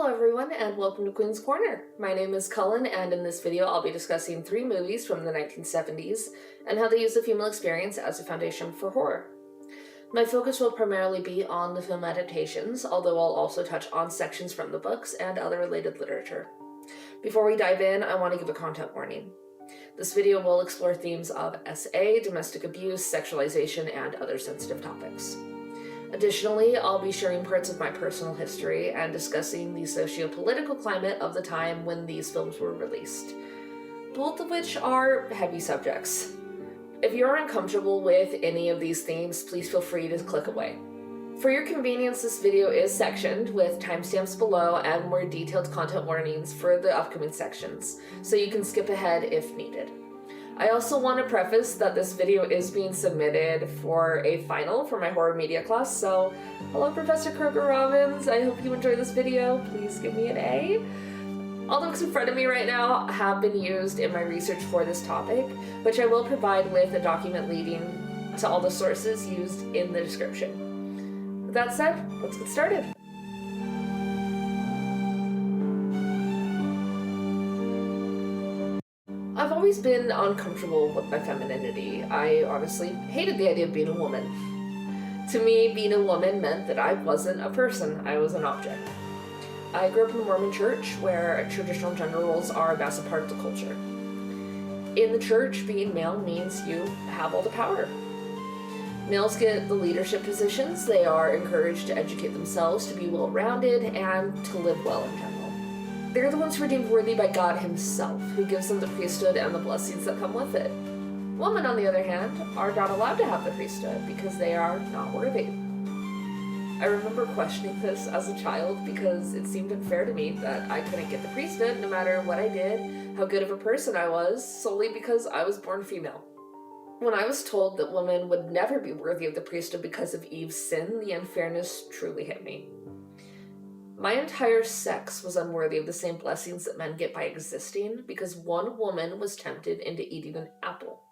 Hello everyone and welcome to Queen's Corner. My name is Cullen and in this video I'll be discussing 3 movies from the 1970s and how they use the female experience as a foundation for horror. My focus will primarily be on the film adaptations, although I'll also touch on sections from the books and other related literature. Before we dive in, I want to give a content warning. This video will explore themes of SA, domestic abuse, sexualization, and other sensitive topics. Additionally, I'll be sharing parts of my personal history and discussing the socio-political climate of the time when these films were released, both of which are heavy subjects. If you're uncomfortable with any of these themes, please feel free to click away. For your convenience, this video is sectioned with timestamps below and more detailed content warnings for the upcoming sections, so you can skip ahead if needed. I also want to preface that this video is being submitted for a final for my horror media class, so hello Professor Kroger-Robbins, I hope you enjoy this video. Please give me an A. All the books in front of me right now have been used in my research for this topic, which I will provide with a document leading to all the sources used in the description. With that said, let's get started. I've always been uncomfortable with my femininity. I honestly hated the idea of being a woman. To me, being a woman meant that I wasn't a person, I was an object. I grew up in the Mormon church, where traditional gender roles are a massive part of the culture. In the church, being male means you have all the power. Males get the leadership positions, they are encouraged to educate themselves, to be well-rounded, and to live well in general. They're the ones who are deemed worthy by God himself, who gives them the priesthood and the blessings that come with it. Women, on the other hand, are not allowed to have the priesthood because they are not worthy. I remember questioning this as a child because it seemed unfair to me that I couldn't get the priesthood no matter what I did, how good of a person I was, solely because I was born female. When I was told that women would never be worthy of the priesthood because of Eve's sin, the unfairness truly hit me. My entire sex was unworthy of the same blessings that men get by existing because one woman was tempted into eating an apple.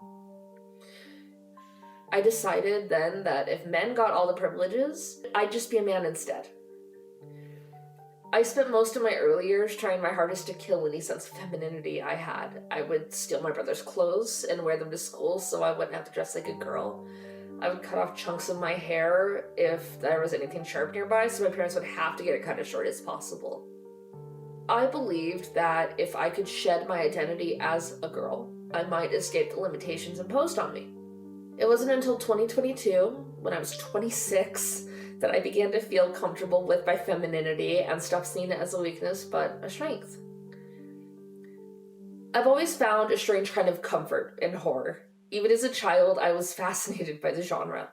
I decided then that if men got all the privileges, I'd just be a man instead. I spent most of my early years trying my hardest to kill any sense of femininity I had. I would steal my brother's clothes and wear them to school so I wouldn't have to dress like a girl. I would cut off chunks of my hair if there was anything sharp nearby, so my parents would have to get it cut as short as possible. I believed that if I could shed my identity as a girl, I might escape the limitations imposed on me. It wasn't until 2022, when I was 26, that I began to feel comfortable with my femininity and stopped seeing it as a weakness, but a strength. I've always found a strange kind of comfort in horror. Even as a child, I was fascinated by the genre.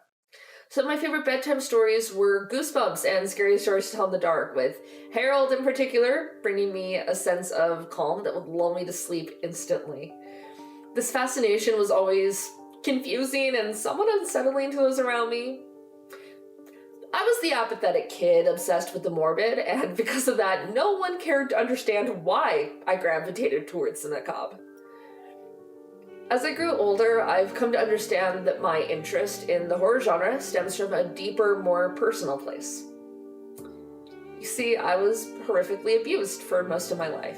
Some of my favorite bedtime stories were Goosebumps and Scary Stories to Tell in the Dark, with Harold in particular bringing me a sense of calm that would lull me to sleep instantly. This fascination was always confusing and somewhat unsettling to those around me. I was the apathetic kid obsessed with the morbid, and because of that, no one cared to understand why I gravitated towards the macabre. As I grew older, I've come to understand that my interest in the horror genre stems from a deeper, more personal place. You see, I was horrifically abused for most of my life.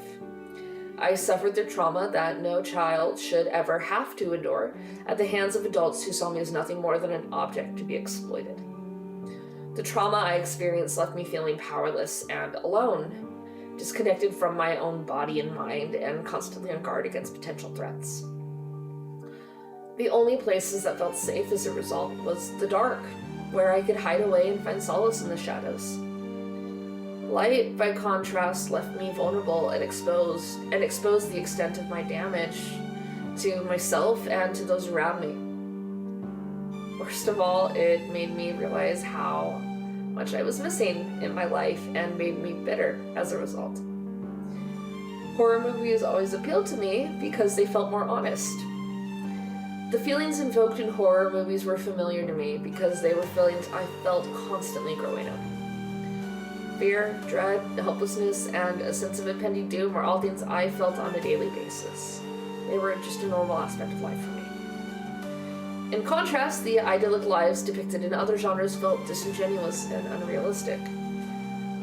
I suffered the trauma that no child should ever have to endure at the hands of adults who saw me as nothing more than an object to be exploited. The trauma I experienced left me feeling powerless and alone, disconnected from my own body and mind, and constantly on guard against potential threats. The only places that felt safe as a result was the dark, where I could hide away and find solace in the shadows. Light, by contrast, left me vulnerable and exposed the extent of my damage to myself and to those around me. Worst of all, it made me realize how much I was missing in my life and made me bitter as a result. Horror movies always appealed to me because they felt more honest. The feelings invoked in horror movies were familiar to me because they were feelings I felt constantly growing up. Fear, dread, helplessness, and a sense of impending doom were all things I felt on a daily basis. They were just a normal aspect of life for me. In contrast, the idyllic lives depicted in other genres felt disingenuous and unrealistic.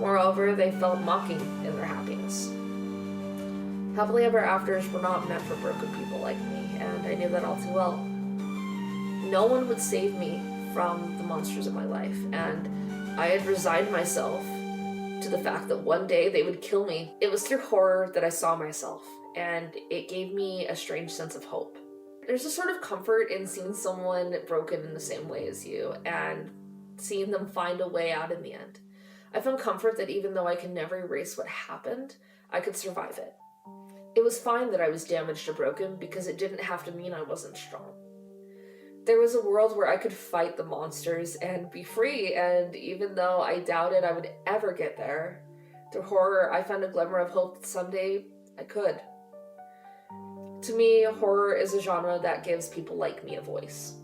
Moreover, they felt mocking in their happiness. Happily ever afters were not meant for broken people like me, and I knew that all too well. No one would save me from the monsters of my life, and I had resigned myself to the fact that one day they would kill me. It was through horror that I saw myself, and it gave me a strange sense of hope. There's a sort of comfort in seeing someone broken in the same way as you, and seeing them find a way out in the end. I found comfort that even though I could never erase what happened, I could survive it. It was fine that I was damaged or broken because it didn't have to mean I wasn't strong. There was a world where I could fight the monsters and be free, and even though I doubted I would ever get there, through horror I found a glimmer of hope that someday I could. To me, horror is a genre that gives people like me a voice.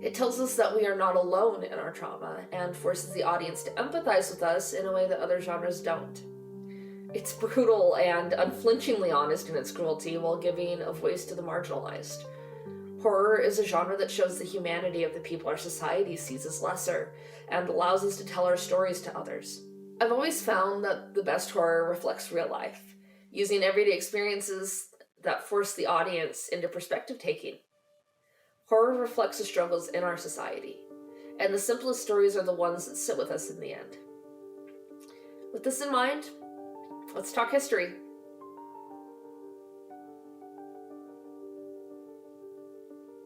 It tells us that we are not alone in our trauma and forces the audience to empathize with us in a way that other genres don't. It's brutal and unflinchingly honest in its cruelty while giving a voice to the marginalized. Horror is a genre that shows the humanity of the people our society sees as lesser and allows us to tell our stories to others. I've always found that the best horror reflects real life, using everyday experiences that force the audience into perspective taking. Horror reflects the struggles in our society, and the simplest stories are the ones that sit with us in the end. With this in mind, let's talk history.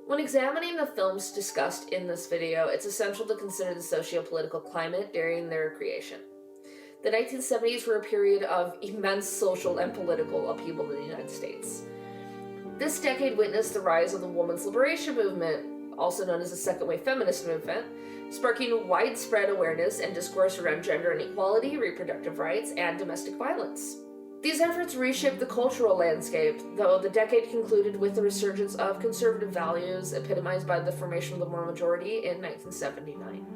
When examining the films discussed in this video, it's essential to consider the socio-political climate during their creation. The 1970s were a period of immense social and political upheaval in the United States. This decade witnessed the rise of the women's liberation movement, also known as the second wave feminist movement, sparking widespread awareness and discourse around gender inequality, reproductive rights, and domestic violence. These efforts reshaped the cultural landscape, though the decade concluded with the resurgence of conservative values epitomized by the formation of the Moral Majority in 1979.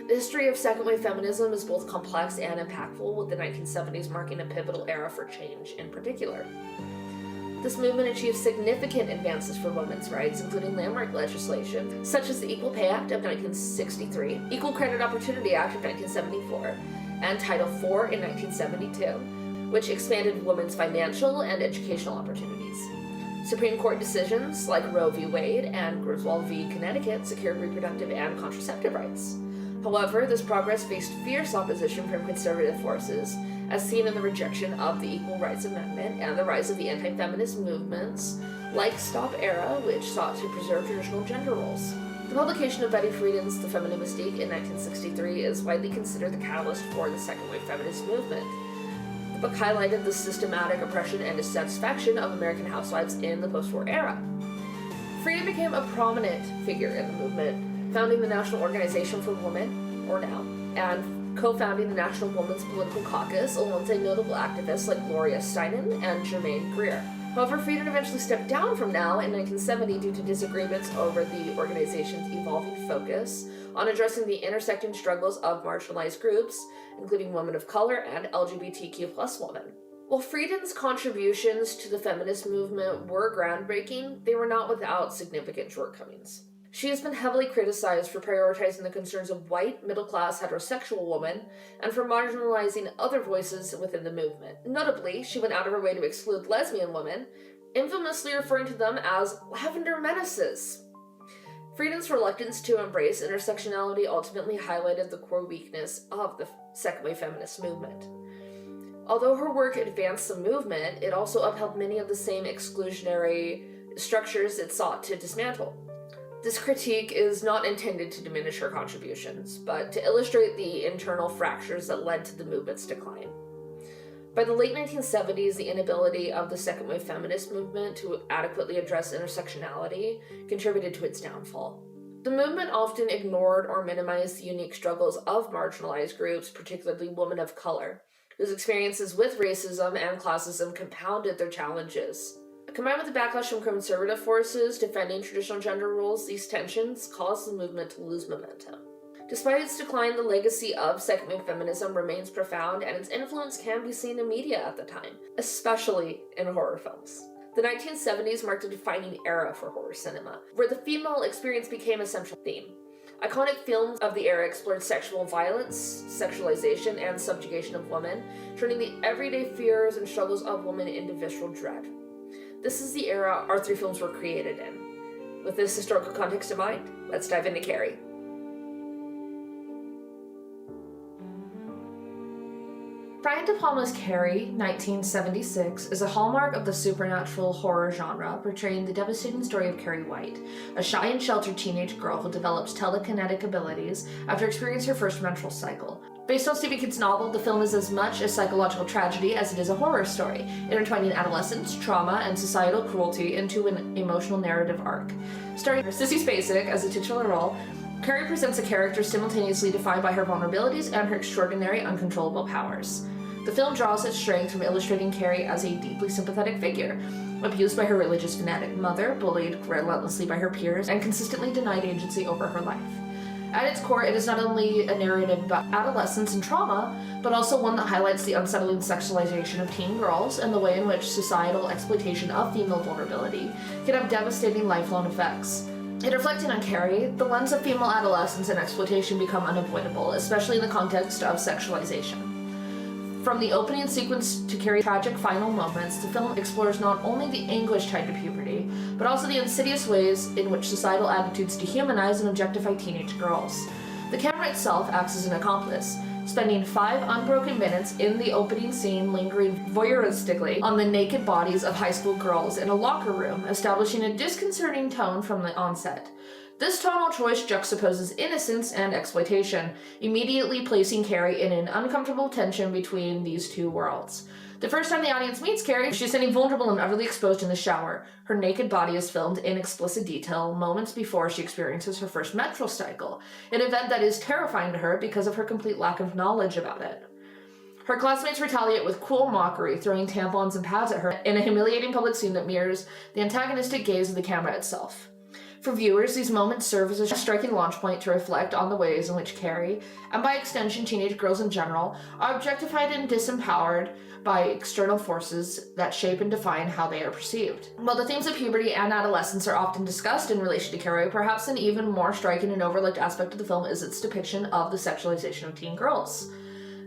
The history of second wave feminism is both complex and impactful, with the 1970s marking a pivotal era for change in particular. This movement achieved significant advances for women's rights, including landmark legislation such as the Equal Pay Act of 1963, Equal Credit Opportunity Act of 1974, and Title IV in 1972, which expanded women's financial and educational opportunities. Supreme Court decisions like Roe v. Wade and Griswold v. Connecticut secured reproductive and contraceptive rights. However, this progress faced fierce opposition from conservative forces, as seen in the rejection of the Equal Rights Amendment and the rise of the anti-feminist movements like Stop Era, which sought to preserve traditional gender roles. The publication of Betty Friedan's The Feminine Mystique in 1963 is widely considered the catalyst for the second wave feminist movement. The book highlighted the systematic oppression and dissatisfaction of American housewives in the post-war era. Friedan became a prominent figure in the movement, founding the National Organization for Women, or NOW, and co-founding the National Women's Political Caucus alongside notable activists like Gloria Steinem and Germaine Greer. However, Friedan eventually stepped down from NOW in 1970 due to disagreements over the organization's evolving focus on addressing the intersecting struggles of marginalized groups, including women of color and LGBTQ+ women. While Friedan's contributions to the feminist movement were groundbreaking, they were not without significant shortcomings. She has been heavily criticized for prioritizing the concerns of white, middle-class, heterosexual women, and for marginalizing other voices within the movement. Notably, she went out of her way to exclude lesbian women, infamously referring to them as lavender menaces. Friedan's reluctance to embrace intersectionality ultimately highlighted the core weakness of the second wave feminist movement. Although her work advanced the movement, it also upheld many of the same exclusionary structures it sought to dismantle. This critique is not intended to diminish her contributions, but to illustrate the internal fractures that led to the movement's decline. By the late 1970s, the inability of the second wave feminist movement to adequately address intersectionality contributed to its downfall. The movement often ignored or minimized the unique struggles of marginalized groups, particularly women of color, whose experiences with racism and classism compounded their challenges. Combined with the backlash from conservative forces defending traditional gender roles, these tensions caused the movement to lose momentum. Despite its decline, the legacy of second wave feminism remains profound, and its influence can be seen in media at the time, especially in horror films. The 1970s marked a defining era for horror cinema, where the female experience became a central theme. Iconic films of the era explored sexual violence, sexualization, and subjugation of women, turning the everyday fears and struggles of women into visceral dread. This is the era our three films were created in. With this historical context in mind, let's dive into Carrie. Brian De Palma's Carrie, 1976, is a hallmark of the supernatural horror genre, portraying the devastating story of Carrie White, a shy and sheltered teenage girl who develops telekinetic abilities after experiencing her first menstrual cycle. Based on Stephen King's novel, the film is as much a psychological tragedy as it is a horror story, intertwining adolescence, trauma, and societal cruelty into an emotional narrative arc. Starring Sissy Spacek as a titular role, Carrie presents a character simultaneously defined by her vulnerabilities and her extraordinary, uncontrollable powers. The film draws its strength from illustrating Carrie as a deeply sympathetic figure, abused by her religious fanatic mother, bullied relentlessly by her peers, and consistently denied agency over her life. At its core, it is not only a narrative about adolescence and trauma, but also one that highlights the unsettling sexualization of teen girls and the way in which societal exploitation of female vulnerability can have devastating lifelong effects. In reflecting on Carrie, the lens of female adolescence and exploitation become unavoidable, especially in the context of sexualization. From the opening sequence to Carrie's tragic final moments, the film explores not only the anguish tied to puberty, but also the insidious ways in which societal attitudes dehumanize and objectify teenage girls. The camera itself acts as an accomplice, spending 5 unbroken minutes in the opening scene lingering voyeuristically on the naked bodies of high school girls in a locker room, establishing a disconcerting tone from the onset. This tonal choice juxtaposes innocence and exploitation, immediately placing Carrie in an uncomfortable tension between these two worlds. The first time the audience meets Carrie, she's standing vulnerable and utterly exposed in the shower. Her naked body is filmed in explicit detail moments before she experiences her first menstrual cycle, an event that is terrifying to her because of her complete lack of knowledge about it. Her classmates retaliate with cruel mockery, throwing tampons and pads at her in a humiliating public scene that mirrors the antagonistic gaze of the camera itself. For viewers, these moments serve as a striking launch point to reflect on the ways in which Carrie, and by extension teenage girls in general, are objectified and disempowered by external forces that shape and define how they are perceived. While the themes of puberty and adolescence are often discussed in relation to Carrie, perhaps an even more striking and overlooked aspect of the film is its depiction of the sexualization of teen girls.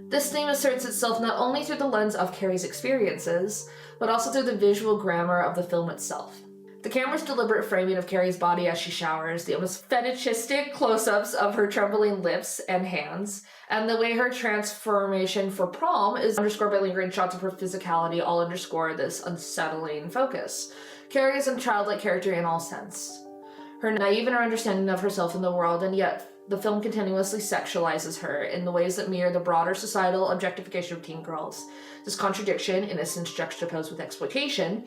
This theme asserts itself not only through the lens of Carrie's experiences, but also through the visual grammar of the film itself. The camera's deliberate framing of Carrie's body as she showers, the almost fetishistic close-ups of her trembling lips and hands, and the way her transformation for prom is underscored by lingering shots of her physicality all underscore this unsettling focus. Carrie is a childlike character in all sense. Her naive in her understanding of herself in the world, and yet the film continuously sexualizes her in the ways that mirror the broader societal objectification of teen girls. This contradiction, innocence juxtaposed with exploitation,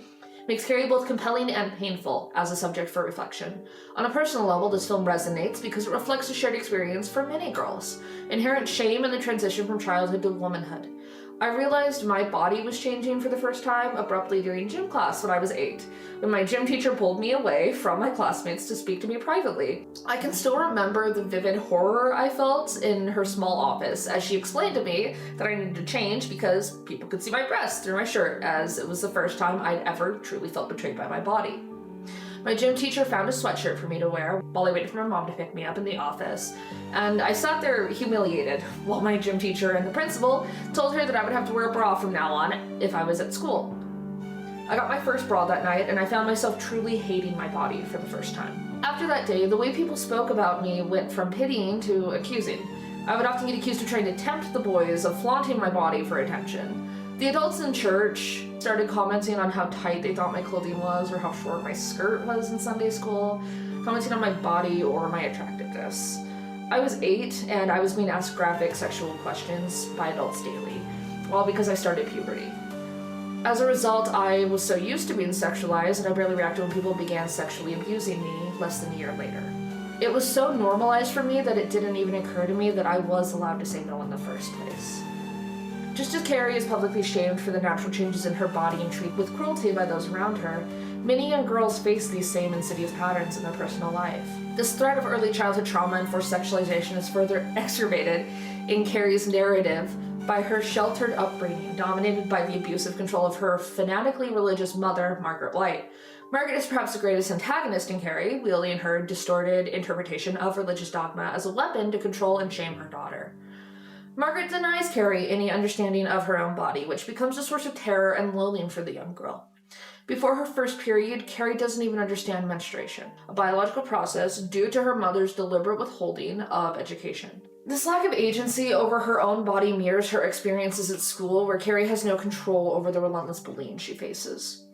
makes Carrie both compelling and painful as a subject for reflection. On a personal level, this film resonates because it reflects a shared experience for many girls, inherent shame in the transition from childhood to womanhood. I realized my body was changing for the first time abruptly during gym class when I was 8, when my gym teacher pulled me away from my classmates to speak to me privately. I can still remember the vivid horror I felt in her small office as she explained to me that I needed to change because people could see my breasts through my shirt, as it was the first time I'd ever truly felt betrayed by my body. My gym teacher found a sweatshirt for me to wear while I waited for my mom to pick me up in the office, and I sat there humiliated while my gym teacher and the principal told her that I would have to wear a bra from now on if I was at school. I got my first bra that night, and I found myself truly hating my body for the first time. After that day, the way people spoke about me went from pitying to accusing. I would often get accused of trying to tempt the boys, of flaunting my body for attention. The adults in church started commenting on how tight they thought my clothing was or how short my skirt was in Sunday school, commenting on my body or my attractiveness. I was 8 and I was being asked graphic sexual questions by adults daily, all because I started puberty. As a result, I was so used to being sexualized that I barely reacted when people began sexually abusing me less than a year later. It was so normalized for me that it didn't even occur to me that I was allowed to say no in the first place. Just as Carrie is publicly shamed for the natural changes in her body and treated with cruelty by those around her, many young girls face these same insidious patterns in their personal life. This threat of early childhood trauma and forced sexualization is further exacerbated in Carrie's narrative by her sheltered upbringing, dominated by the abusive control of her fanatically religious mother, Margaret White. Margaret is perhaps the greatest antagonist in Carrie, wielding her distorted interpretation of religious dogma as a weapon to control and shame her daughter. Margaret denies Carrie any understanding of her own body, which becomes a source of terror and loathing for the young girl. Before her first period, Carrie doesn't even understand menstruation, a biological process due to her mother's deliberate withholding of education. This lack of agency over her own body mirrors her experiences at school, where Carrie has no control over the relentless bullying she faces.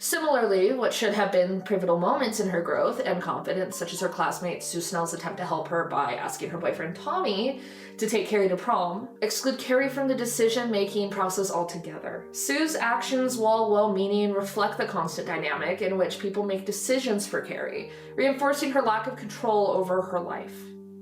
Similarly, what should have been pivotal moments in her growth and confidence, such as her classmate Sue Snell's attempt to help her by asking her boyfriend Tommy to take Carrie to prom, exclude Carrie from the decision-making process altogether. Sue's actions, while well-meaning, reflect the constant dynamic in which people make decisions for Carrie, reinforcing her lack of control over her life.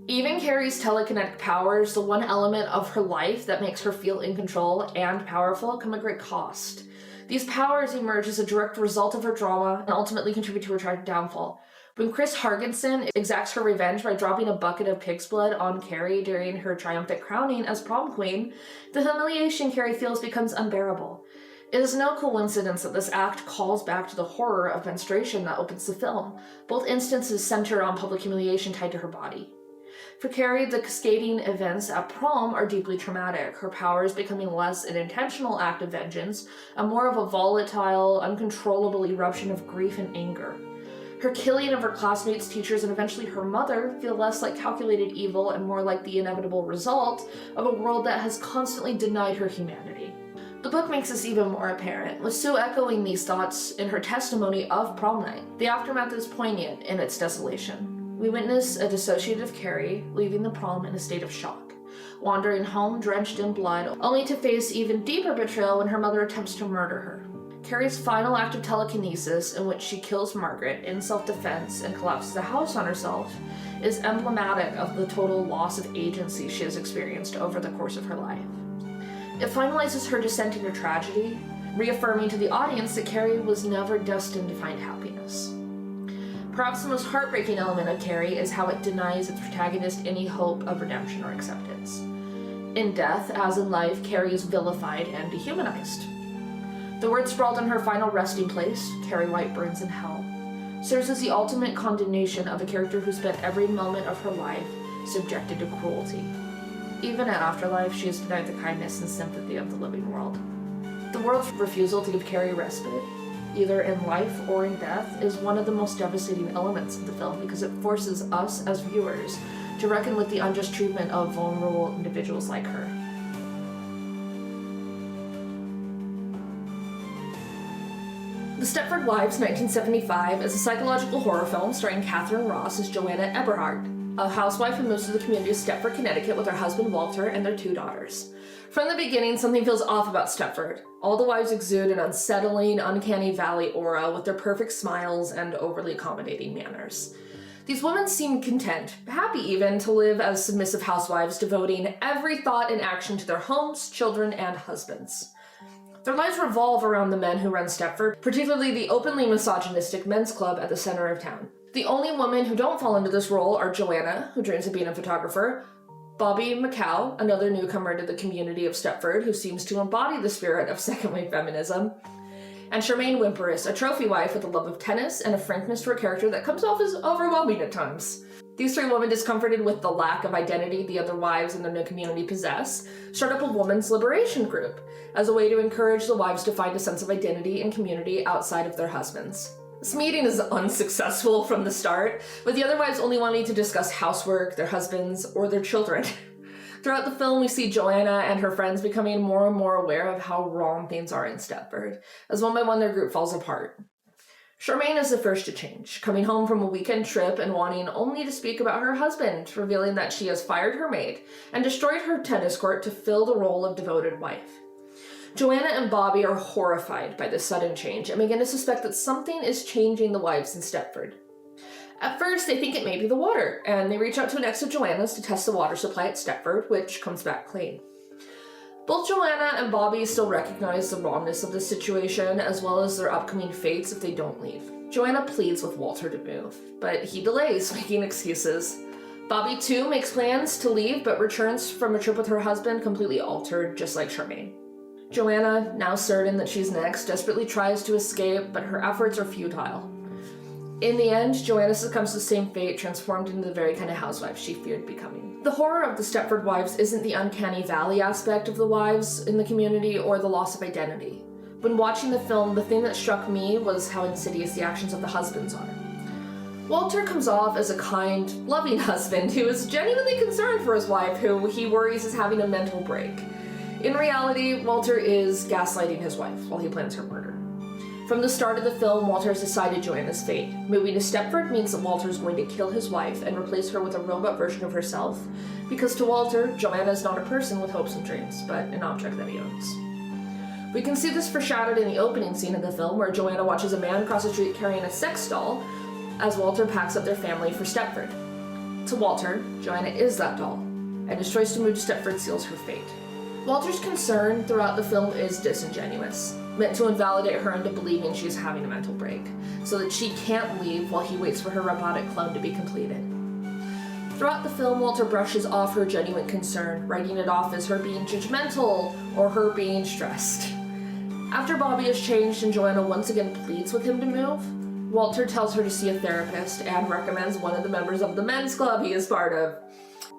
Even Carrie's telekinetic powers, the one element of her life that makes her feel in control and powerful, come at great cost. These powers emerge as a direct result of her drama and ultimately contribute to her tragic downfall. When Chris Hargensen exacts her revenge by dropping a bucket of pig's blood on Carrie during her triumphant crowning as prom queen, the humiliation Carrie feels becomes unbearable. It is no coincidence that this act calls back to the horror of menstruation that opens the film. Both instances center on public humiliation tied to her body. For Carrie, the cascading events at prom are deeply traumatic, her powers becoming less an intentional act of vengeance and more of a volatile, uncontrollable eruption of grief and anger. Her killing of her classmates, teachers, and eventually her mother feel less like calculated evil and more like the inevitable result of a world that has constantly denied her humanity. The book makes this even more apparent, with Sue echoing these thoughts in her testimony of prom night. The aftermath is poignant in its desolation. We witness a dissociative Carrie leaving the prom in a state of shock, wandering home drenched in blood, only to face even deeper betrayal when her mother attempts to murder her. Carrie's final act of telekinesis, in which she kills Margaret in self-defense and collapses the house on herself, is emblematic of the total loss of agency she has experienced over the course of her life. It finalizes her descent into tragedy, reaffirming to the audience that Carrie was never destined to find happiness. Perhaps the most heartbreaking element of Carrie is how it denies its protagonist any hope of redemption or acceptance. In death, as in life, Carrie is vilified and dehumanized. The word sprawled on her final resting place, Carrie White burns in hell, serves as the ultimate condemnation of a character who spent every moment of her life subjected to cruelty. Even at afterlife, she is denied the kindness and sympathy of the living world. The world's refusal to give Carrie respite, either in life or in death, is one of the most devastating elements of the film because it forces us as viewers to reckon with the unjust treatment of vulnerable individuals like her. The Stepford Wives, 1975, is a psychological horror film starring Catherine Ross as Joanna Eberhard, a housewife who moves to the community of Stepford, Connecticut with her husband Walter and their 2 daughters. From the beginning, something feels off about Stepford. All the wives exude an unsettling, uncanny valley aura with their perfect smiles and overly accommodating manners. These women seem content, happy even, to live as submissive housewives, devoting every thought and action to their homes, children, and husbands. Their lives revolve around the men who run Stepford, particularly the openly misogynistic men's club at the center of town. The only women who don't fall into this role are Joanna, who dreams of being a photographer, Bobby McCow, another newcomer to the community of Stepford who seems to embody the spirit of second-wave feminism, and Charmaine Wimperis, a trophy wife with a love of tennis and a frankness to her character that comes off as overwhelming at times. These 3 women, discomforted with the lack of identity the other wives in the new community possess, start up a women's liberation group as a way to encourage the wives to find a sense of identity and community outside of their husbands. This meeting is unsuccessful from the start, with the other wives only wanting to discuss housework, their husbands, or their children. Throughout the film, we see Joanna and her friends becoming more and more aware of how wrong things are in Stepford, as one by one their group falls apart. Charmaine is the first to change, coming home from a weekend trip and wanting only to speak about her husband, revealing that she has fired her maid and destroyed her tennis court to fill the role of devoted wife. Joanna and Bobby are horrified by this sudden change and begin to suspect that something is changing the wives in Stepford. At first, they think it may be the water, and they reach out to an ex of Joanna's to test the water supply at Stepford, which comes back clean. Both Joanna and Bobby still recognize the wrongness of the situation, as well as their upcoming fates if they don't leave. Joanna pleads with Walter to move, but he delays, making excuses. Bobby, too, makes plans to leave, but returns from a trip with her husband completely altered, just like Charmaine. Joanna, now certain that she's next, desperately tries to escape, but her efforts are futile. In the end, Joanna succumbs to the same fate, transformed into the very kind of housewife she feared becoming. The horror of the Stepford wives isn't the uncanny valley aspect of the wives in the community or the loss of identity. When watching the film, the thing that struck me was how insidious the actions of the husbands are. Walter comes off as a kind, loving husband who is genuinely concerned for his wife, who he worries is having a mental break. In reality, Walter is gaslighting his wife while he plans her murder. From the start of the film, Walter has decided Joanna's fate. Moving to Stepford means that Walter is going to kill his wife and replace her with a robot version of herself, because to Walter, Joanna is not a person with hopes and dreams, but an object that he owns. We can see this foreshadowed in the opening scene of the film, where Joanna watches a man cross the street carrying a sex doll as Walter packs up their family for Stepford. To Walter, Joanna is that doll, and his choice to move to Stepford seals her fate. Walter's concern throughout the film is disingenuous, meant to invalidate her into believing she's having a mental break, so that she can't leave while he waits for her robotic clone to be completed. Throughout the film, Walter brushes off her genuine concern, writing it off as her being judgmental or her being stressed. After Bobby is changed and Joanna once again pleads with him to move, Walter tells her to see a therapist and recommends one of the members of the men's club he is part of.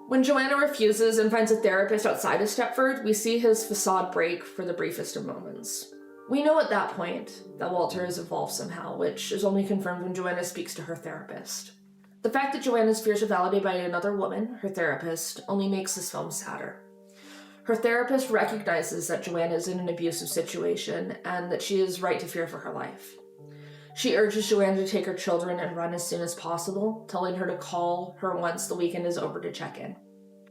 When Joanna refuses and finds a therapist outside of Stepford, we see his facade break for the briefest of moments. We know at that point that Walter has evolved somehow, which is only confirmed when Joanna speaks to her therapist. The fact that Joanna's fears are validated by another woman, her therapist, only makes this film sadder. Her therapist recognizes that Joanna is in an abusive situation and that she is right to fear for her life. She urges Joanna to take her children and run as soon as possible, telling her to call her once the weekend is over to check in.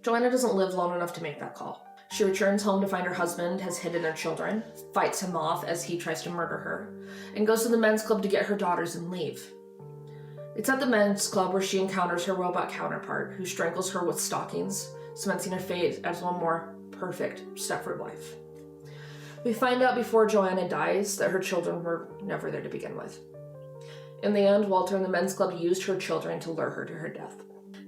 Joanna doesn't live long enough to make that call. She returns home to find her husband has hidden their children, fights him off as he tries to murder her, and goes to the men's club to get her daughters and leave. It's at the men's club where she encounters her robot counterpart, who strangles her with stockings, cementing her fate as one more perfect Stepford wife. We find out before Joanna dies that her children were never there to begin with. In the end, Walter and the men's club used her children to lure her to her death.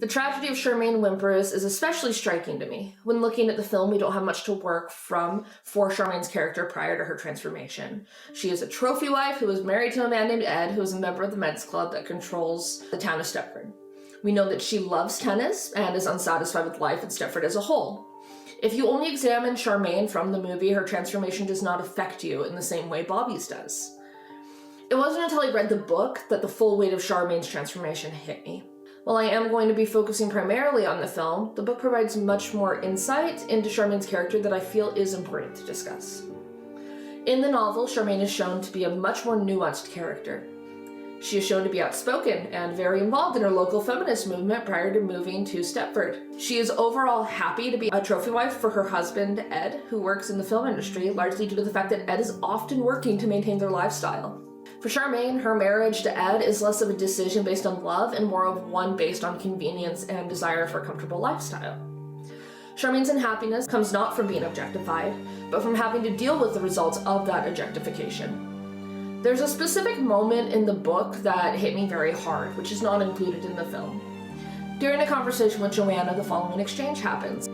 The tragedy of Charmaine Wimpress is especially striking to me. When looking at the film, we don't have much to work from for Charmaine's character prior to her transformation. She is a trophy wife who is married to a man named Ed, who is a member of the men's club that controls the town of Stepford. We know that she loves tennis and is unsatisfied with life in Stepford as a whole. If you only examine Charmaine from the movie, her transformation does not affect you in the same way Bobby's does. It wasn't until I read the book that the full weight of Charmaine's transformation hit me. While I am going to be focusing primarily on the film, the book provides much more insight into Charmaine's character that I feel is important to discuss. In the novel, Charmaine is shown to be a much more nuanced character. She is shown to be outspoken and very involved in her local feminist movement prior to moving to Stepford. She is overall happy to be a trophy wife for her husband, Ed, who works in the film industry, largely due to the fact that Ed is often working to maintain their lifestyle. For Charmaine, her marriage to Ed is less of a decision based on love and more of one based on convenience and desire for a comfortable lifestyle. Charmaine's unhappiness comes not from being objectified, but from having to deal with the results of that objectification. There's a specific moment in the book that hit me very hard, which is not included in the film. During a conversation with Joanna, the following exchange happens.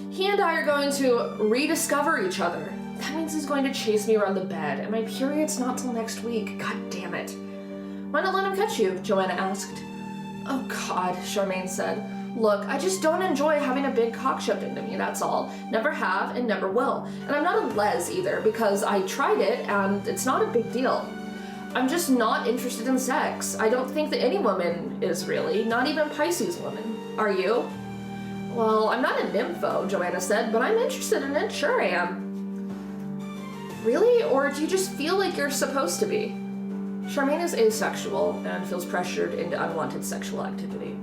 He and I are going to rediscover each other. That means he's going to chase me around the bed, and my period's not till next week. God damn it. Why not let him catch you? Joanna asked. Oh God, Charmaine said. Look, I just don't enjoy having a big cock shoved into me, that's all. Never have and never will. And I'm not a les either, because I tried it and it's not a big deal. I'm just not interested in sex. I don't think that any woman is really, not even Pisces women. Are you? Well, I'm not a nympho, Joanna said, but I'm interested in it, sure I am. Really? Or do you just feel like you're supposed to be? Charmaine is asexual and feels pressured into unwanted sexual activity.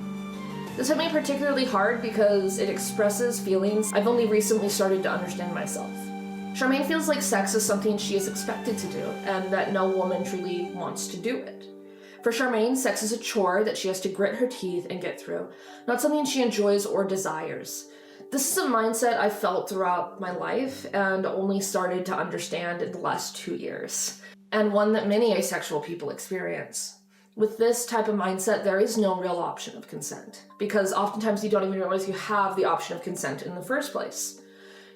This hit me particularly hard because it expresses feelings I've only recently started to understand myself. Charmaine feels like sex is something she is expected to do, and that no woman truly wants to do it. For Charmaine, sex is a chore that she has to grit her teeth and get through, not something she enjoys or desires. This is a mindset I felt throughout my life and only started to understand in the last 2 years, and one that many asexual people experience. With this type of mindset, there is no real option of consent, because oftentimes you don't even realize you have the option of consent in the first place.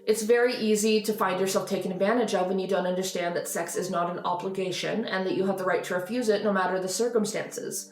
It's very easy to find yourself taken advantage of when you don't understand that sex is not an obligation and that you have the right to refuse it no matter the circumstances.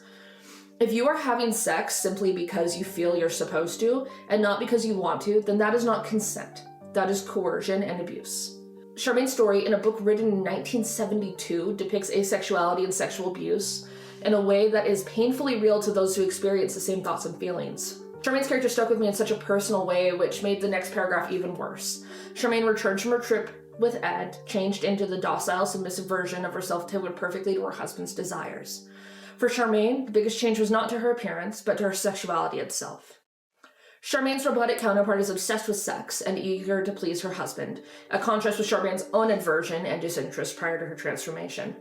If you are having sex simply because you feel you're supposed to and not because you want to, then that is not consent. That is coercion and abuse. Charmaine's story, in a book written in 1972, depicts asexuality and sexual abuse in a way that is painfully real to those who experience the same thoughts and feelings. Charmaine's character stuck with me in such a personal way, which made the next paragraph even worse. Charmaine returned from her trip with Ed, changed into the docile, submissive version of herself tailored perfectly to her husband's desires. For Charmaine, the biggest change was not to her appearance, but to her sexuality itself. Charmaine's robotic counterpart is obsessed with sex and eager to please her husband, a contrast with Charmaine's own aversion and disinterest prior to her transformation.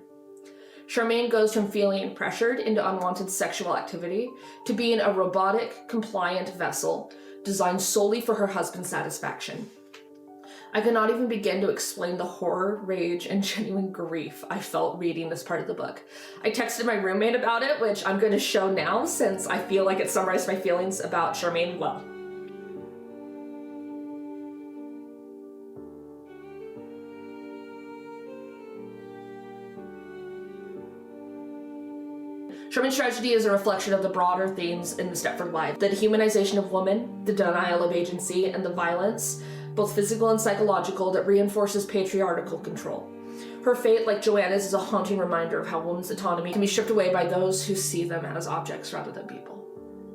Charmaine goes from feeling pressured into unwanted sexual activity to being a robotic, compliant vessel designed solely for her husband's satisfaction. I cannot even begin to explain the horror, rage, and genuine grief I felt reading this part of the book. I texted my roommate about it, which I'm going to show now since I feel like it summarized my feelings about Charmaine well. Charmaine's tragedy is a reflection of the broader themes in the Stepford Wives: the dehumanization of women, the denial of agency, and the violence, both physical and psychological, that reinforces patriarchal control. Her fate, like Joanna's, is a haunting reminder of how women's autonomy can be stripped away by those who see them as objects rather than people.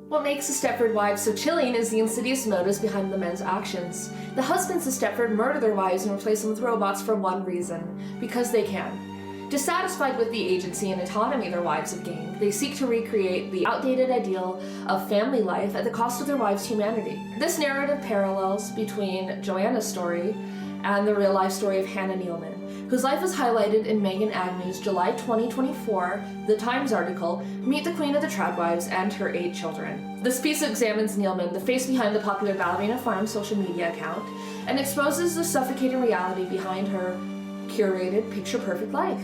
What makes the Stepford Wives so chilling is the insidious motives behind the men's actions. The husbands of Stepford murder their wives and replace them with robots for one reason: because they can. Dissatisfied with the agency and autonomy their wives have gained, they seek to recreate the outdated ideal of family life at the cost of their wives' humanity. This narrative parallels between Joanna's story and the real-life story of Hannah Nealman, whose life is highlighted in Megan Agnew's July 2024 The Times article, Meet the Queen of the Tradwives and Her 8 Children. This piece examines Nealman, the face behind the popular Ballerina Farm social media account, and exposes the suffocating reality behind her curated, picture-perfect life.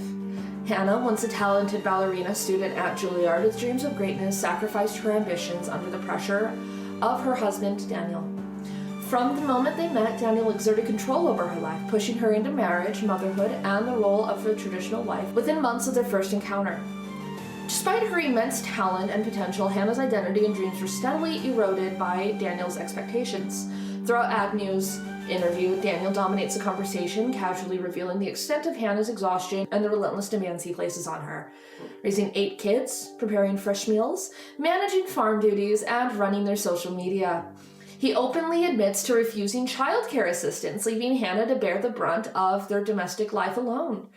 Hannah, once a talented ballerina student at Juilliard with dreams of greatness, sacrificed her ambitions under the pressure of her husband, Daniel. From the moment they met, Daniel exerted control over her life, pushing her into marriage, motherhood, and the role of a traditional wife within months of their first encounter. Despite her immense talent and potential, Hannah's identity and dreams were steadily eroded by Daniel's expectations. Throughout Agnew's interview, Daniel dominates the conversation, casually revealing the extent of Hannah's exhaustion and the relentless demands he places on her. Raising 8 kids, preparing fresh meals, managing farm duties, and running their social media. He openly admits to refusing childcare assistance, leaving Hannah to bear the brunt of their domestic life alone.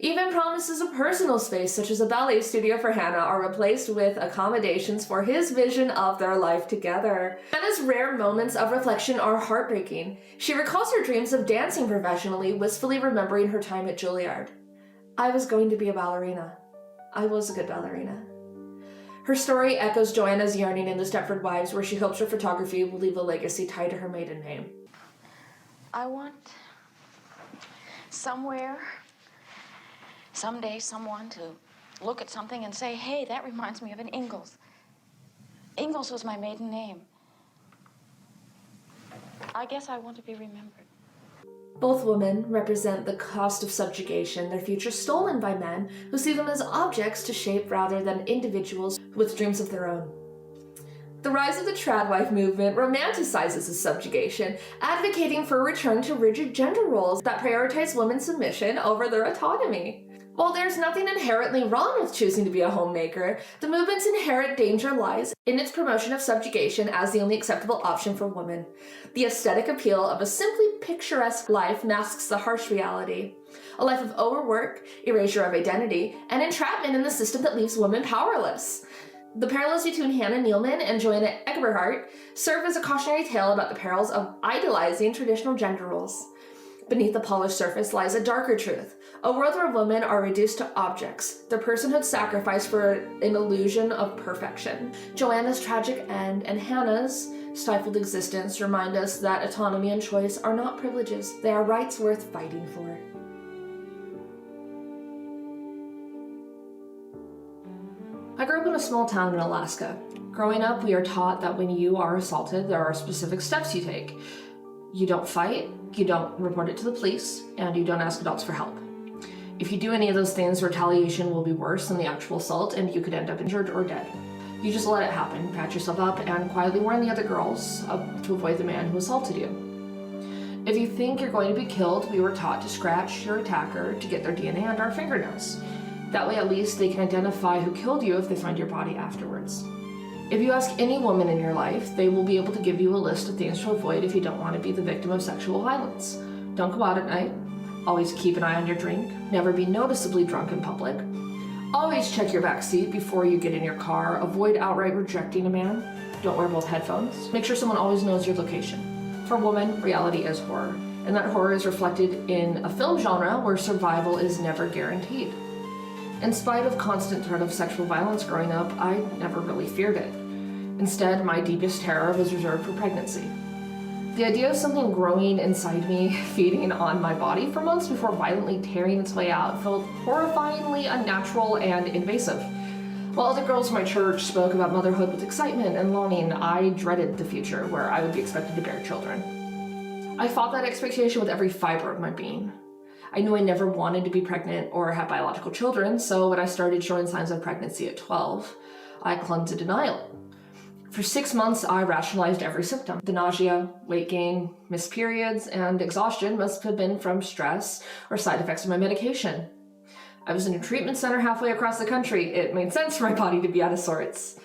Even promises of personal space, such as a ballet studio for Hannah, are replaced with accommodations for his vision of their life together. Hannah's rare moments of reflection are heartbreaking. She recalls her dreams of dancing professionally, wistfully remembering her time at Juilliard. I was going to be a ballerina. I was a good ballerina. Her story echoes Joanna's yearning in the Stepford Wives, where she hopes her photography will leave a legacy tied to her maiden name. I want somewhere, someday, someone to look at something and say, hey, that reminds me of an Ingalls. Ingalls was my maiden name. I guess I want to be remembered. Both women represent the cost of subjugation, their future stolen by men who see them as objects to shape rather than individuals with dreams of their own. The rise of the tradwife movement romanticizes this subjugation, advocating for a return to rigid gender roles that prioritize women's submission over their autonomy. While there's nothing inherently wrong with choosing to be a homemaker, the movement's inherent danger lies in its promotion of subjugation as the only acceptable option for women. The aesthetic appeal of a simply picturesque life masks the harsh reality. A life of overwork, erasure of identity, and entrapment in the system that leaves women powerless. The parallels between Hannah Nealman and Joanna Eberhardt serve as a cautionary tale about the perils of idolizing traditional gender roles. Beneath the polished surface lies a darker truth, a world where women are reduced to objects, their personhood sacrificed for an illusion of perfection. Joanna's tragic end and Hannah's stifled existence remind us that autonomy and choice are not privileges, they are rights worth fighting for. I grew up in a small town in Alaska. Growing up, we are taught that when you are assaulted, there are specific steps you take. You don't fight, you don't report it to the police, and you don't ask adults for help. If you do any of those things, retaliation will be worse than the actual assault, and you could end up injured or dead. You just let it happen, patch yourself up, and quietly warn the other girls to avoid the man who assaulted you. If you think you're going to be killed, we were taught to scratch your attacker to get their DNA under our fingernails. That way at least they can identify who killed you if they find your body afterwards. If you ask any woman in your life, they will be able to give you a list of things to avoid if you don't want to be the victim of sexual violence. Don't go out at night. Always keep an eye on your drink. Never be noticeably drunk in public. Always check your back seat before you get in your car. Avoid outright rejecting a man. Don't wear both headphones. Make sure someone always knows your location. For women, reality is horror, and that horror is reflected in a film genre where survival is never guaranteed. In spite of constant threat of sexual violence growing up, I never really feared it. Instead, my deepest terror was reserved for pregnancy. The idea of something growing inside me, feeding on my body for months before violently tearing its way out, felt horrifyingly unnatural and invasive. While other girls in my church spoke about motherhood with excitement and longing, I dreaded the future where I would be expected to bear children. I fought that expectation with every fiber of my being. I knew I never wanted to be pregnant or have biological children, so when I started showing signs of pregnancy at 12, I clung to denial. For 6 months, I rationalized every symptom. The nausea, weight gain, missed periods, and exhaustion must have been from stress or side effects of my medication. I was in a treatment center halfway across the country. It made sense for my body to be out of sorts.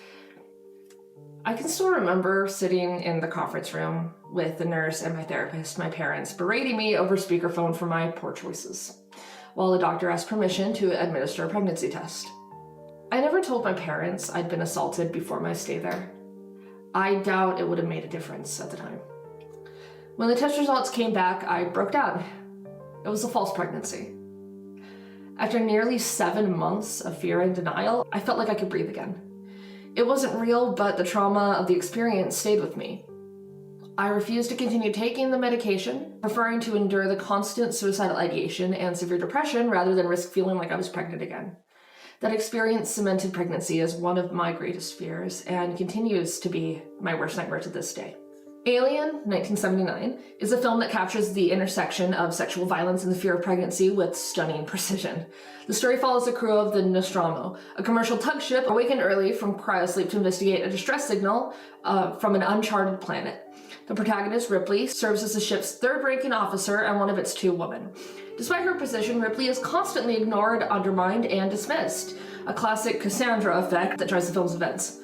I can still remember sitting in the conference room with the nurse and my therapist, my parents, berating me over speakerphone for my poor choices, while the doctor asked permission to administer a pregnancy test. I never told my parents I'd been assaulted before my stay there. I doubt it would have made a difference at the time. When the test results came back, I broke down. It was a false pregnancy. After nearly 7 months of fear and denial, I felt like I could breathe again. It wasn't real, but the trauma of the experience stayed with me. I refused to continue taking the medication, preferring to endure the constant suicidal ideation and severe depression rather than risk feeling like I was pregnant again. That experience cemented pregnancy as one of my greatest fears and continues to be my worst nightmare to this day. Alien, 1979, is a film that captures the intersection of sexual violence and the fear of pregnancy with stunning precision. The story follows the crew of the Nostromo, a commercial tug ship awakened early from cryosleep to investigate a distress signal from an uncharted planet. The protagonist, Ripley, serves as the ship's third-ranking officer and one of its 2 women. Despite her position, Ripley is constantly ignored, undermined, and dismissed, a classic Cassandra effect that drives the film's events.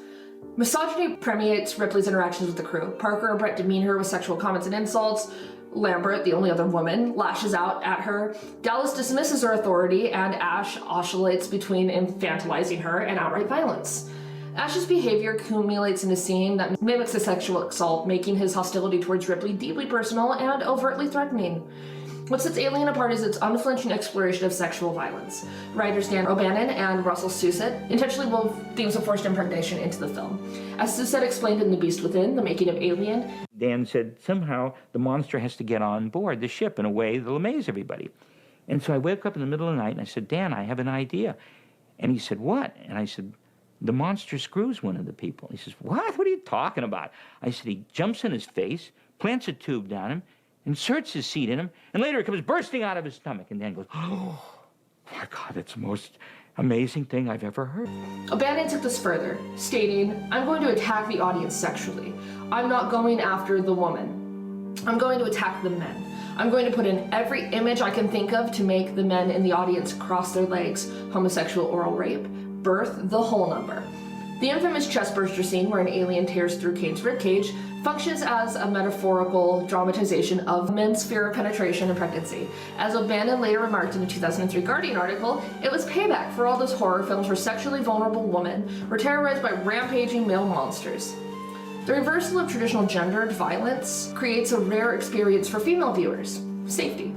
Misogyny permeates Ripley's interactions with the crew. Parker and Brett demean her with sexual comments and insults. Lambert, the only other woman, lashes out at her. Dallas dismisses her authority, and Ash oscillates between infantilizing her and outright violence. Ash's behavior accumulates in a scene that mimics a sexual assault, making his hostility towards Ripley deeply personal and overtly threatening. What sets Alien apart is its unflinching exploration of sexual violence. Writers Dan O'Bannon and Russell Susset intentionally wove themes of forced impregnation into the film. As Susset explained in The Beast Within, the making of Alien, Dan said somehow the monster has to get on board the ship in a way that'll amaze everybody. And so I woke up in the middle of the night and I said, Dan, I have an idea. And he said, what? And I said, the monster screws one of the people. He says, what? What are you talking about? I said, he jumps in his face, plants a tube down him, inserts his seed in him, and later it comes bursting out of his stomach. And Dan goes, oh my God, that's the most amazing thing I've ever heard. O'Bannon took this further, stating, I'm going to attack the audience sexually. I'm not going after the woman. I'm going to attack the men. I'm going to put in every image I can think of to make the men in the audience cross their legs, homosexual oral rape, birth, the whole number. The infamous chestburster scene where an alien tears through Kane's ribcage functions as a metaphorical dramatization of men's fear of penetration and pregnancy. As O'Bannon later remarked in a 2003 Guardian article, it was payback for all those horror films where sexually vulnerable women were terrorized by rampaging male monsters. The reversal of traditional gendered violence creates a rare experience for female viewers: safety.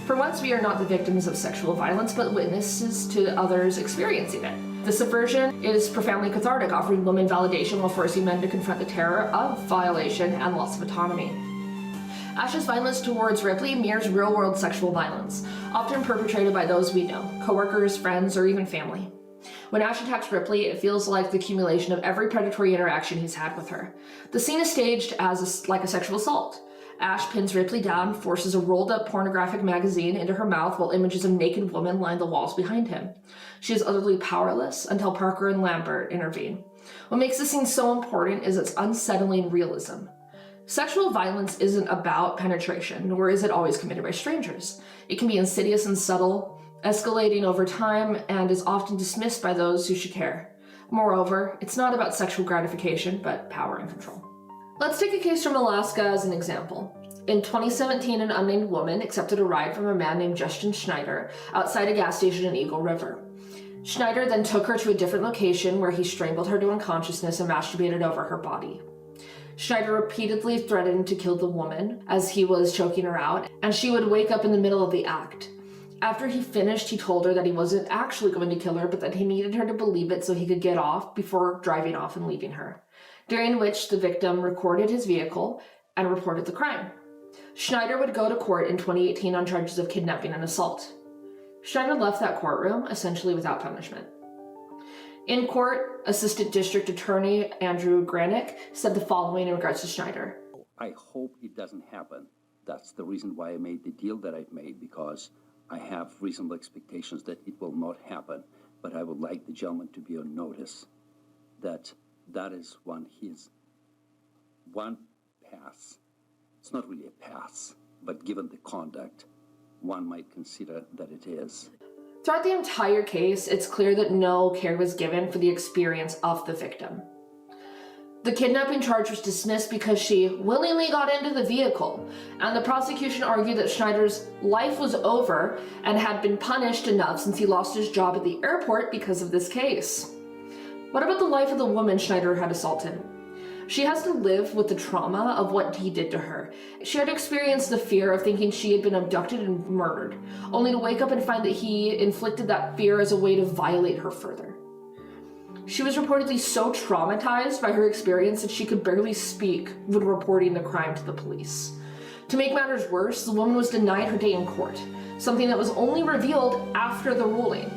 For once, we are not the victims of sexual violence, but witnesses to others experiencing it. The subversion is profoundly cathartic, offering women validation while forcing men to confront the terror of violation and loss of autonomy. Ash's violence towards Ripley mirrors real-world sexual violence, often perpetrated by those we know, coworkers, friends, or even family. When Ash attacks Ripley, it feels like the accumulation of every predatory interaction he's had with her. The scene is staged as like a sexual assault. Ash pins Ripley down, forces a rolled-up pornographic magazine into her mouth while images of naked women line the walls behind him. She is utterly powerless until Parker and Lambert intervene. What makes this scene so important is its unsettling realism. Sexual violence isn't about penetration, nor is it always committed by strangers. It can be insidious and subtle, escalating over time, and is often dismissed by those who should care. Moreover, it's not about sexual gratification, but power and control. Let's take a case from Alaska as an example. In 2017, an unnamed woman accepted a ride from a man named Justin Schneider outside a gas station in Eagle River. Schneider then took her to a different location where he strangled her to unconsciousness and masturbated over her body. Schneider repeatedly threatened to kill the woman as he was choking her out, and she would wake up in the middle of the act. After he finished, he told her that he wasn't actually going to kill her, but that he needed her to believe it so he could get off before driving off and leaving her, during which the victim recorded his vehicle and reported the crime. Schneider would go to court in 2018 on charges of kidnapping and assault. Schneider left that courtroom essentially without punishment. In court, Assistant District Attorney Andrew Granick said the following in regards to Schneider. I hope it doesn't happen. That's the reason why I made the deal that I've made, because I have reasonable expectations that it will not happen. But I would like the gentleman to be on notice that that is one pass. It's not really a pass, but given the conduct, one might consider that it is. Throughout the entire case, it's clear that no care was given for the experience of the victim. The kidnapping charge was dismissed because she willingly got into the vehicle, and the prosecution argued that Schneider's life was over and had been punished enough since he lost his job at the airport because of this case. What about the life of the woman Schneider had assaulted? She has to live with the trauma of what he did to her. She had to experience the fear of thinking she had been abducted and murdered, only to wake up and find that he inflicted that fear as a way to violate her further. She was reportedly so traumatized by her experience that she could barely speak when reporting the crime to the police. To make matters worse, the woman was denied her day in court, something that was only revealed after the ruling.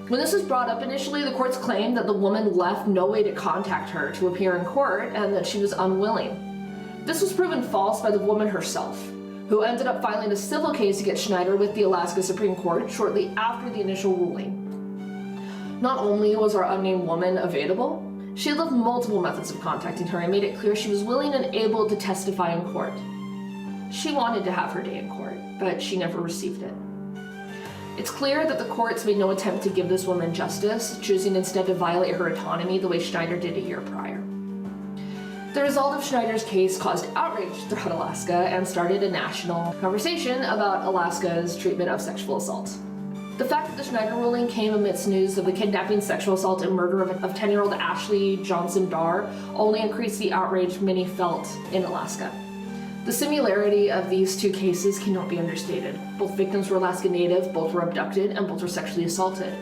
When this was brought up initially, the courts claimed that the woman left no way to contact her to appear in court and that she was unwilling. This was proven false by the woman herself, who ended up filing a civil case against Schneider with the Alaska Supreme Court shortly after the initial ruling. Not only was our unnamed woman available, she had left multiple methods of contacting her and made it clear she was willing and able to testify in court. She wanted to have her day in court, but she never received it. It's clear that the courts made no attempt to give this woman justice, choosing instead to violate her autonomy the way Schneider did a year prior. The result of Schneider's case caused outrage throughout Alaska and started a national conversation about Alaska's treatment of sexual assault. The fact that the Schneider ruling came amidst news of the kidnapping, sexual assault, and murder of 10-year-old Ashley Johnson Barr only increased the outrage many felt in Alaska. The similarity of these two cases cannot be understated. Both victims were Alaska Native, both were abducted, and both were sexually assaulted.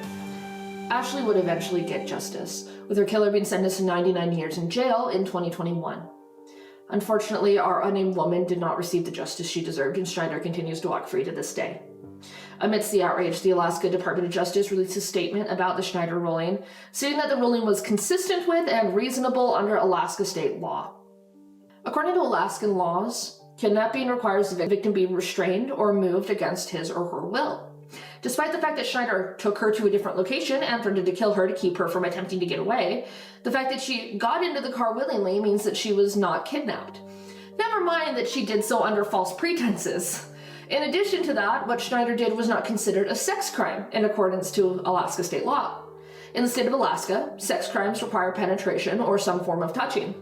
Ashley would eventually get justice, with her killer being sentenced to 99 years in jail in 2021. Unfortunately, our unnamed woman did not receive the justice she deserved, and Schneider continues to walk free to this day. Amidst the outrage, the Alaska Department of Justice released a statement about the Schneider ruling, stating that the ruling was consistent with and reasonable under Alaska state law. According to Alaskan laws, kidnapping requires the victim be restrained or moved against his or her will. Despite the fact that Schneider took her to a different location and threatened to kill her to keep her from attempting to get away, the fact that she got into the car willingly means that she was not kidnapped. Never mind that she did so under false pretenses. In addition to that, what Schneider did was not considered a sex crime in accordance to Alaska state law. In the state of Alaska, sex crimes require penetration or some form of touching.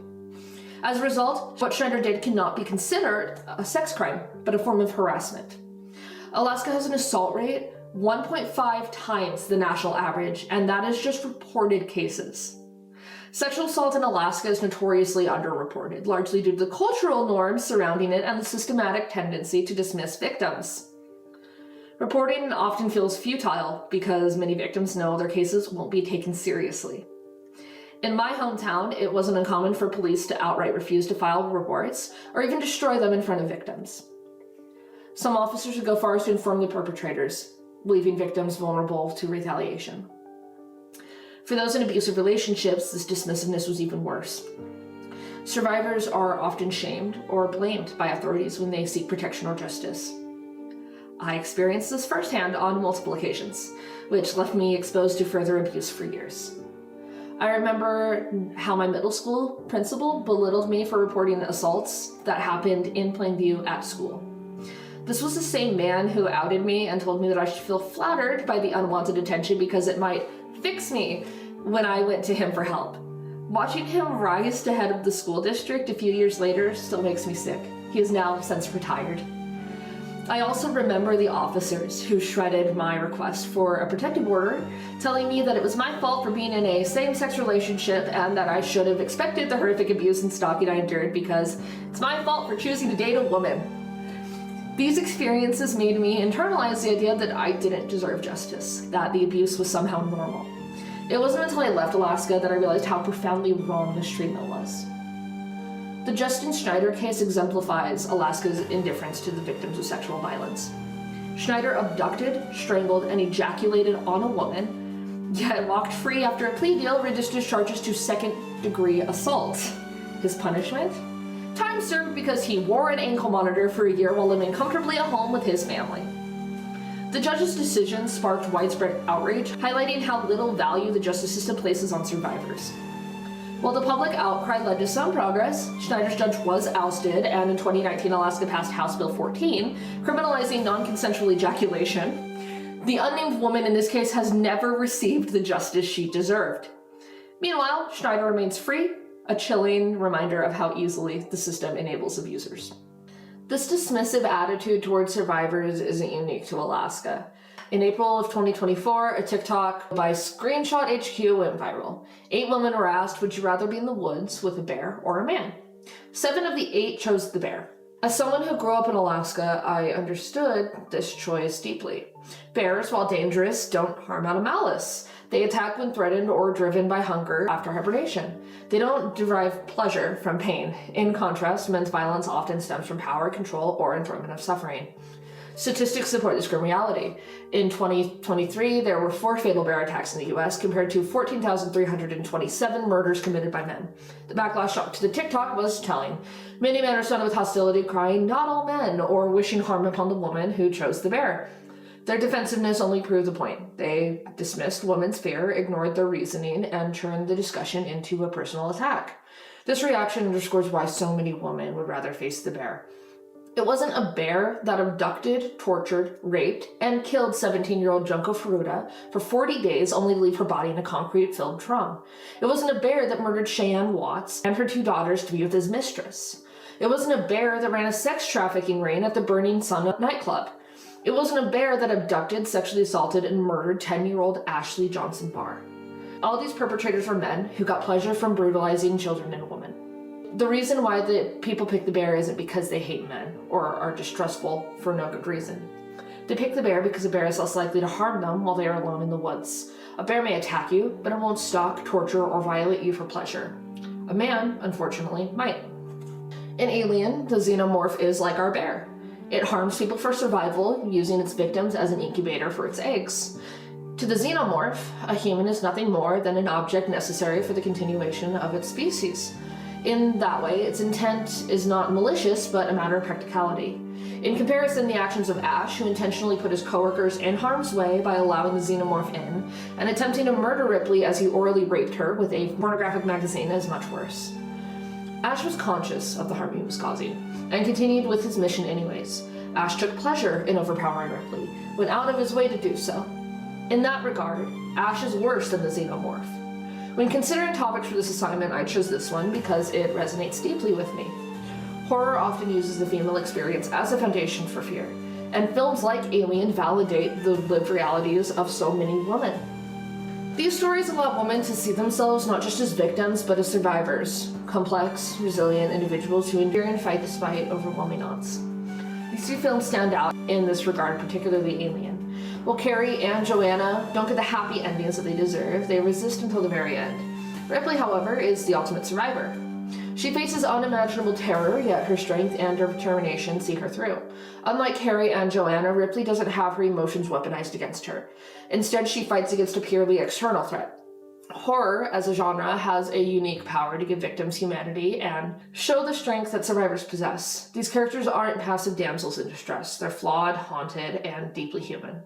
As a result, what Schneider did cannot be considered a sex crime, but a form of harassment. Alaska has an assault rate 1.5 times the national average, and that is just reported cases. Sexual assault in Alaska is notoriously underreported, largely due to the cultural norms surrounding it and the systematic tendency to dismiss victims. Reporting often feels futile because many victims know their cases won't be taken seriously. In my hometown, it wasn't uncommon for police to outright refuse to file reports or even destroy them in front of victims. Some officers would go far as to inform the perpetrators, leaving victims vulnerable to retaliation. For those in abusive relationships, this dismissiveness was even worse. Survivors are often shamed or blamed by authorities when they seek protection or justice. I experienced this firsthand on multiple occasions, which left me exposed to further abuse for years. I remember how my middle school principal belittled me for reporting assaults that happened in plain view at school. This was the same man who outed me and told me that I should feel flattered by the unwanted attention because it might fix me when I went to him for help. Watching him rise to head of the school district a few years later still makes me sick. He is now since retired. I also remember the officers who shredded my request for a protective order, telling me that it was my fault for being in a same-sex relationship and that I should have expected the horrific abuse and stalking I endured because it's my fault for choosing to date a woman. These experiences made me internalize the idea that I didn't deserve justice, that the abuse was somehow normal. It wasn't until I left Alaska that I realized how profoundly wrong this treatment was. The Justin Schneider case exemplifies Alaska's indifference to the victims of sexual violence. Schneider abducted, strangled, and ejaculated on a woman, yet walked free after a plea deal reduced his charges to second-degree assault. His punishment? Time served because he wore an ankle monitor for a year while living comfortably at home with his family. The judge's decision sparked widespread outrage, highlighting how little value the justice system places on survivors. While the public outcry led to some progress, Schneider's judge was ousted, and in 2019 Alaska passed House Bill 14, criminalizing non-consensual ejaculation. The unnamed woman in this case has never received the justice she deserved. Meanwhile, Schneider remains free, a chilling reminder of how easily the system enables abusers. This dismissive attitude towards survivors isn't unique to Alaska. In April of 2024, a TikTok by Screenshot HQ went viral. 8 women were asked, would you rather be in the woods with a bear or a man? 7 of the 8 chose the bear. As someone who grew up in Alaska, I understood this choice deeply. Bears, while dangerous, don't harm out of malice. They attack when threatened or driven by hunger after hibernation. They don't derive pleasure from pain. In contrast, men's violence often stems from power, control, or enjoyment of suffering. Statistics support this grim reality. In 2023, there were 4 fatal bear attacks in the US compared to 14,327 murders committed by men. The backlash to the TikTok was telling. Many men responded with hostility, crying, not all men, or wishing harm upon the woman who chose the bear. Their defensiveness only proved the point. They dismissed women's fear, ignored their reasoning, and turned the discussion into a personal attack. This reaction underscores why so many women would rather face the bear. It wasn't a bear that abducted, tortured, raped, and killed 17-year-old Junko Furuta for 40 days only to leave her body in a concrete-filled drum. It wasn't a bear that murdered Cheyenne Watts and her 2 daughters to be with his mistress. It wasn't a bear that ran a sex trafficking ring at the Burning Sun nightclub. It wasn't a bear that abducted, sexually assaulted, and murdered 10-year-old Ashley Johnson Barr. All these perpetrators were men who got pleasure from brutalizing children and women. The reason why the people pick the bear isn't because they hate men or are distrustful for no good reason. They pick the bear because a bear is less likely to harm them while they are alone in the woods. A bear may attack you, but it won't stalk, torture, or violate you for pleasure. A man, unfortunately, might. In Alien, the xenomorph is like our bear. It harms people for survival, using its victims as an incubator for its eggs. To the xenomorph, a human is nothing more than an object necessary for the continuation of its species. In that way, its intent is not malicious, but a matter of practicality. In comparison, the actions of Ash, who intentionally put his coworkers in harm's way by allowing the xenomorph in, and attempting to murder Ripley as he orally raped her with a pornographic magazine, is much worse. Ash was conscious of the harm he was causing, and continued with his mission anyways. Ash took pleasure in overpowering Ripley, went out of his way to do so. In that regard, Ash is worse than the xenomorph. When considering topics for this assignment, I chose this one because it resonates deeply with me. Horror often uses the female experience as a foundation for fear, and films like Alien validate the lived realities of so many women. These stories allow women to see themselves not just as victims, but as survivors, complex, resilient individuals who endure and fight despite overwhelming odds. These 2 films stand out in this regard, particularly Alien. While Carrie and Joanna don't get the happy endings that they deserve, they resist until the very end. Ripley, however, is the ultimate survivor. She faces unimaginable terror, yet her strength and her determination see her through. Unlike Carrie and Joanna, Ripley doesn't have her emotions weaponized against her. Instead, she fights against a purely external threat. Horror, as a genre, has a unique power to give victims humanity and show the strength that survivors possess. These characters aren't passive damsels in distress. They're flawed, haunted, and deeply human.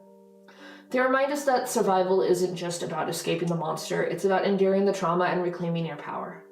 They remind us that survival isn't just about escaping the monster, it's about enduring the trauma and reclaiming your power.